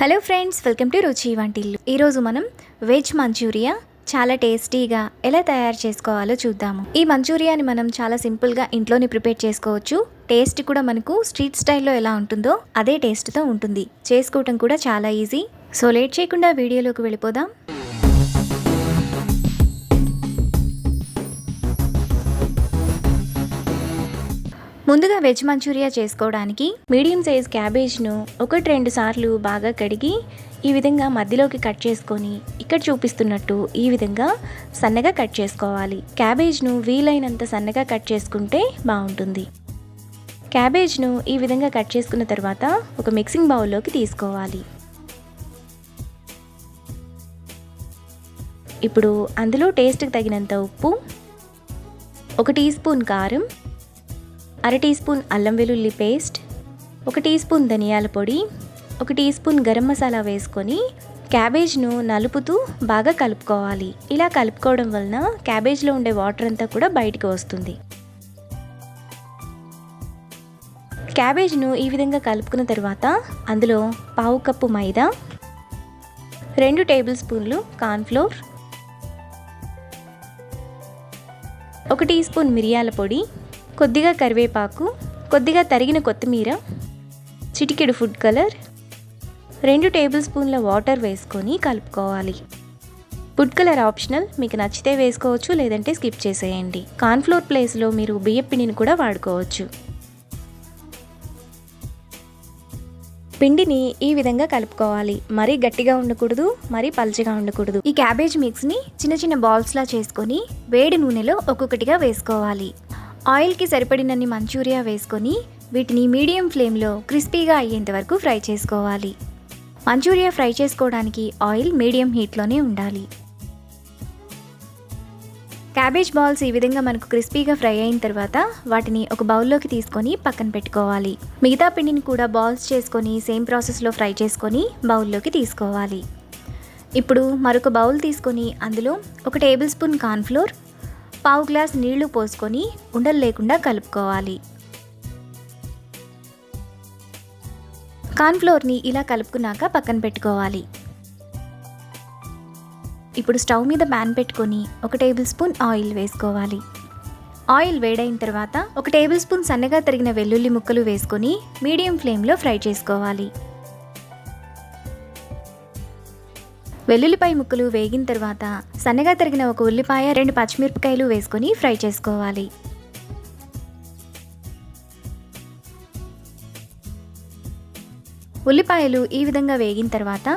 Hello friends, welcome to రుచి వంటిల్లు. ఈరోజు మనం వెజ్ మంచూరియా చాలా టేస్టీగా ఎలా తయారు చేసుకోవాలో చూద్దాము. ఈ మంచూరియాని మనం చాలా సింపుల్గా ఇంట్లోనే ప్రిపేర్ చేసుకోవచ్చు. టేస్ట్ కూడా మనకు స్ట్రీట్ స్టైల్లో ఎలా ఉంటుందో అదే టేస్ట్తో ఉంటుంది. చేసుకోవటం కూడా చాలా ఈజీ. సో లేట్ చేయకుండా వీడియోలోకి వెళ్ళిపోదాం. ముందుగా వెజ్ మంచూరియా చేసుకోవడానికి మీడియం సైజ్ క్యాబేజ్ను 1-2 సార్లు బాగా కడిగి ఈ విధంగా మధ్యలోకి కట్ చేసుకొని ఇక్కడ చూపిస్తున్నట్టు ఈ విధంగా సన్నగా కట్ చేసుకోవాలి. క్యాబేజ్ను వీలైనంత సన్నగా కట్ చేసుకుంటే బాగుంటుంది. క్యాబేజ్ను ఈ విధంగా కట్ చేసుకున్న తర్వాత ఒక మిక్సింగ్ బౌల్లోకి తీసుకోవాలి. ఇప్పుడు అందులో టేస్ట్కి తగినంత ఉప్పు, 1 టీ స్పూన్ కారం, 1/2 టీ స్పూన్ అల్లం వెల్లుల్లి పేస్ట్, 1 టీ స్పూన్ ధనియాల పొడి, 1 టీ స్పూన్ గరం మసాలా వేసుకొని క్యాబేజ్ను నలుపుతూ బాగా కలుపుకోవాలి. ఇలా కలుపుకోవడం వలన క్యాబేజ్లో ఉండే వాటర్ అంతా కూడా బయటికి వస్తుంది. క్యాబేజ్ను ఈ విధంగా కలుపుకున్న తర్వాత అందులో 1/2 కప్పు మైదా, 2 టేబుల్ స్పూన్లు కార్న్ఫ్లోర్, 1 టీ స్పూన్ మిరియాల పొడి, కొద్దిగా కరివేపాకు, కొద్దిగా తరిగిన కొత్తిమీర, చిటికెడు ఫుడ్ కలర్, 2 టేబుల్ స్పూన్ల వాటర్ వేసుకొని కలుపుకోవాలి. ఫుడ్ కలర్ ఆప్షనల్, మీకు నచ్చితే వేసుకోవచ్చు, లేదంటే స్కిప్ చేసేయండి. కార్న్ఫ్లోర్ ప్లేస్లో మీరు బియ్యం పిండిని కూడా వాడుకోవచ్చు. పిండిని ఈ విధంగా కలుపుకోవాలి. మరీ గట్టిగా ఉండకూడదు, మరీ పల్చగా ఉండకూడదు. ఈ క్యాబేజ్ మిక్స్ని చిన్న చిన్న బాల్స్లా చేసుకొని వేడి నూనెలో ఒక్కొక్కటిగా వేసుకోవాలి. ఆయిల్కి సరిపడినన్ని మంచూరియా వేసుకొని వీటిని మీడియం ఫ్లేమ్లో క్రిస్పీగా అయ్యేంత వరకు ఫ్రై చేసుకోవాలి. మంచూరియా ఫ్రై చేసుకోవడానికి ఆయిల్ మీడియం హీట్లోనే ఉండాలి. క్యాబేజ్ బాల్స్ ఈ విధంగా మనకు క్రిస్పీగా ఫ్రై అయిన తర్వాత వాటిని ఒక బౌల్లోకి తీసుకొని పక్కన పెట్టుకోవాలి. మిగతా పిండిని కూడా బాల్స్ చేసుకొని సేమ్ ప్రాసెస్లో ఫ్రై చేసుకొని బౌల్లోకి తీసుకోవాలి. ఇప్పుడు మరొక బౌల్ తీసుకొని అందులో 1 టేబుల్ స్పూన్ కార్న్ఫ్లోర్, 1/2 గ్లాస్ నీళ్లు పోసుకొని ఉండలు లేకుండా కలుపుకోవాలి. కార్న్ఫ్లోర్ని ఇలా కలుపుకున్నాక పక్కన పెట్టుకోవాలి. ఇప్పుడు స్టవ్ మీద ప్యాన్ పెట్టుకొని 1 టేబుల్ స్పూన్ ఆయిల్ వేసుకోవాలి. ఆయిల్ వేడైన తర్వాత 1 టేబుల్ స్పూన్ సన్నగా తరిగిన వెల్లుల్లి ముక్కలు వేసుకొని మీడియం ఫ్లేమ్లో ఫ్రై చేసుకోవాలి. వెల్లుల్లిపాయ ముక్కలు వేగిన తర్వాత సన్నగా తరిగిన 1 ఉల్లిపాయ, 2 పచ్చిమిరపకాయలు వేసుకొని ఫ్రై చేసుకోవాలి. ఉల్లిపాయలు ఈ విధంగా వేగిన తర్వాత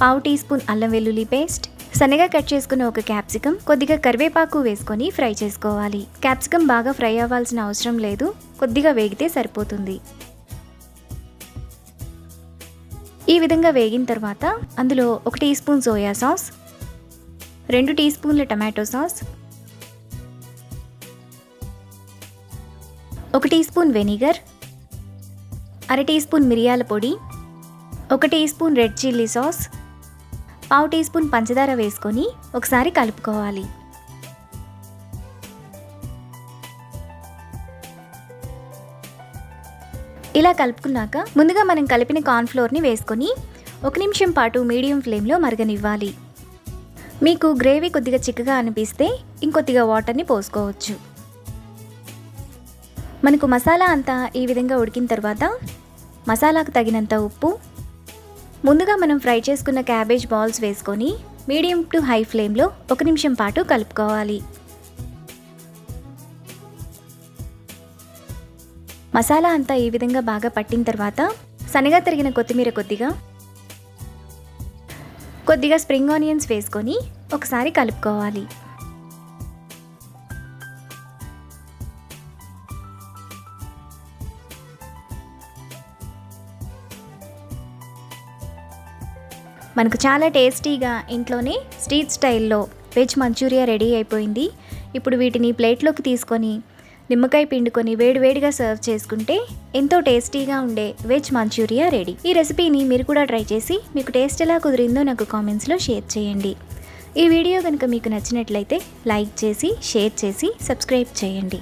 1/2 టీ స్పూన్ అల్లం వెల్లుల్లి పేస్ట్, సన్నగా కట్ చేసుకున్న 1 క్యాప్సికం, కొద్దిగా కరివేపాకు వేసుకొని ఫ్రై చేసుకోవాలి. క్యాప్సికం బాగా ఫ్రై అవ్వాల్సిన అవసరం లేదు, కొద్దిగా వేగితే సరిపోతుంది. ఈ విధంగా వేగిన తర్వాత అందులో 1 టీ స్పూన్ సోయా సాస్, 2 టీ స్పూన్ల tomato sauce, 1 teaspoon vinegar, 1/2 teaspoon మిరియాల పొడి, 1 teaspoon red chilli sauce, 1/2 teaspoon పంచదార వేసుకొని ఒకసారి కలుపుకోవాలి. ఇలా కలుపుకున్నాక ముందుగా మనం కలిపిన కార్న్ఫ్లోర్ని వేసుకొని 1 నిమిషం పాటు మీడియం ఫ్లేమ్లో మరగనివ్వాలి. మీకు గ్రేవీ కొద్దిగా చిక్కగా అనిపిస్తే ఇంకొద్దిగా వాటర్ని పోసుకోవచ్చు. మనకు మసాలా అంతా ఈ విధంగా ఉడికిన తర్వాత మసాలాకు తగినంత ఉప్పు, ముందుగా మనం ఫ్రై చేసుకున్న క్యాబేజ్ బాల్స్ వేసుకొని మీడియం టు హై ఫ్లేమ్లో 1 నిమిషం పాటు కలుపుకోవాలి. మసాలా అంతా ఈ విధంగా బాగా పట్టిన తర్వాత సన్నగా తరిగిన కొత్తిమీర కొద్దిగా స్ప్రింగ్ ఆనియన్స్ వేసుకొని ఒకసారి కలుపుకోవాలి. మనకు చాలా టేస్టీగా ఇంట్లోనే స్ట్రీట్ స్టైల్లో వెజ్ మంచూరియా రెడీ అయిపోయింది. ఇప్పుడు వీటిని ప్లేట్లోకి తీసుకొని నిమ్మకాయ పిండుకొని వేడివేడిగా సర్వ్ చేసుకుంటే ఎంతో టేస్టీగా ఉండే వెజ్ మంచూరియా రెడీ. ఈ రెసిపీని మీరు కూడా ట్రై చేసి మీకు టేస్ట్ ఎలా కుదిరిందో నాకు కామెంట్స్లో షేర్ చేయండి. ఈ వీడియో కనుక మీకు నచ్చినట్లయితే లైక్ చేసి, షేర్ చేసి, సబ్స్క్రైబ్ చేయండి.